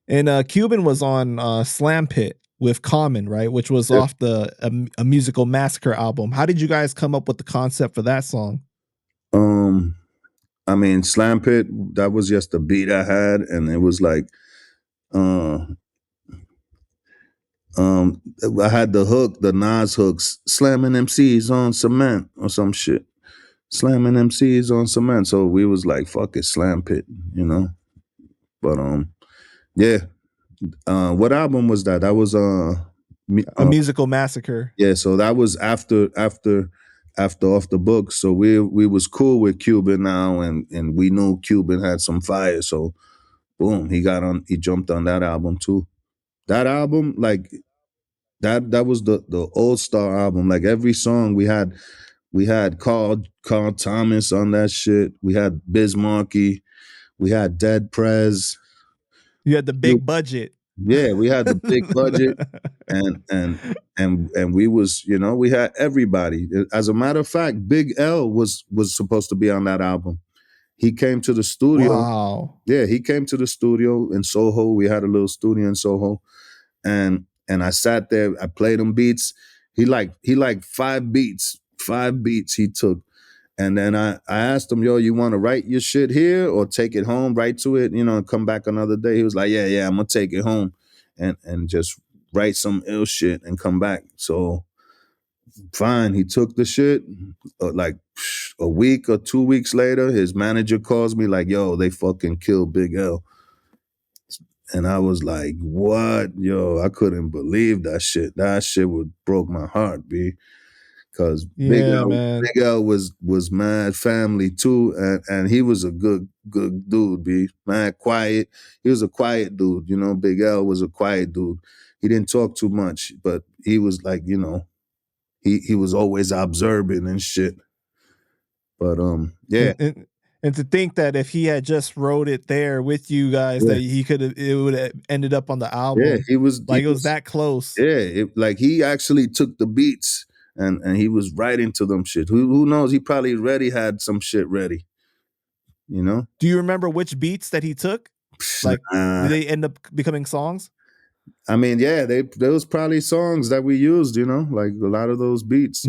And Cuban was on Slam Pit with Common, right? Which was off the a Musical Massacre album. How did you guys come up with the concept for that song? I mean, Slam Pit, that was just a beat I had, and it was like, uh, um, I had the hook, the Nas hooks, slamming MCs on cement or some shit, slamming MCs on cement. So we was like, fuck it, Slam Pit, you know. But yeah. What album was that? That was A Musical Massacre. yeah. So that was after Off the Books. So we was cool with Cuban now, and we knew Cuban had some fire. So boom, he jumped on that album too. That album, like that was the All Star album. Like every song we had Carl Thomas on that shit. We had Biz Markie. We had Dead Prez. You had the big budget. Yeah, we had the big budget, and we was, we had everybody. As a matter of fact, Big L was supposed to be on that album. He came to the studio. Wow. Yeah, he came to the studio in Soho. We had a little studio in Soho, and I sat there. I played him beats. He liked five beats he took. And then I asked him, yo, you want to write your shit here or take it home, write to it, and come back another day? He was like, yeah, I'm gonna take it home and just write some ill shit and come back. So fine, he took the shit. Like a week or 2 weeks later, his manager calls me like, yo, they fucking killed Big L. And I was like, what? Yo, I couldn't believe that shit. That shit broke my heart, B. Because Yeah, man. Big L was mad family too, and he was a good dude, B. Mad quiet. He was a quiet dude, Big L was a quiet dude. He didn't talk too much, but he was like, he was always observing and shit. But yeah. And to think that if he had just wrote it there with you guys, Yeah. that it would have ended up on the album. Yeah, it was that close. Yeah, like he actually took the beats and he was writing to them shit. Who knows? He probably already had some shit ready. Do you remember which beats that he took? Like, did they end up becoming songs? I mean, yeah, there was probably songs that we used, like a lot of those beats,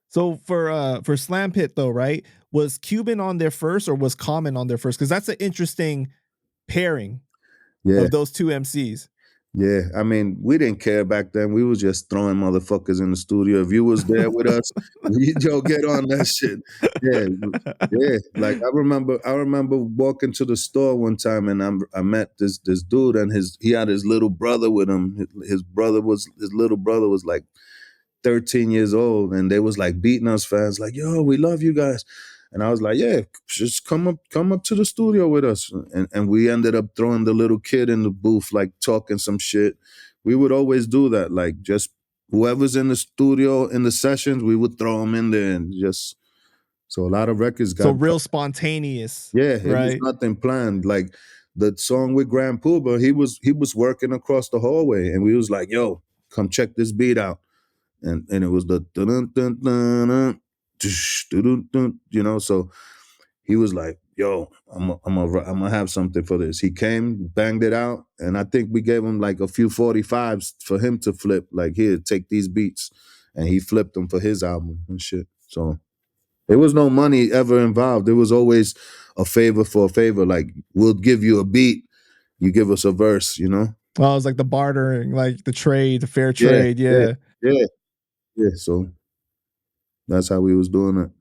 So for Slam Pit though, right? Was Cuban on there first or was Common on there first? Because that's an interesting pairing of those two MCs. Yeah, I mean, we didn't care back then. We was just throwing motherfuckers in the studio. If you was there with us, yo, get on that shit. Yeah. Like I remember walking to the store one time, and I met this dude, and he had his little brother with him. His little brother was like 13 years old, and they was like Beatnuts fans, like, yo, we love you guys. And I was like, yeah, just come up to the studio with us. And we ended up throwing the little kid in the booth, like talking some shit. We would always do that. Like just whoever's in the studio in the sessions, we would throw them in there and just, so a lot of records got. So real spontaneous. Yeah, it right? was nothing planned. Like the song with Grand Puba, he was working across the hallway and we was like, yo, come check this beat out. And it was the dun dun dun dun. So he was like, yo, I'm gonna have something for this. He came, banged it out, and I think we gave him like a few 45s for him to flip, like, here, take these beats. And he flipped them for his album and shit. So there was no money ever involved. There was always a favor for a favor. Like, we'll give you a beat, you give us a verse, Oh, it was like the bartering, like the trade, the fair trade. Yeah. So that's how we was doing it.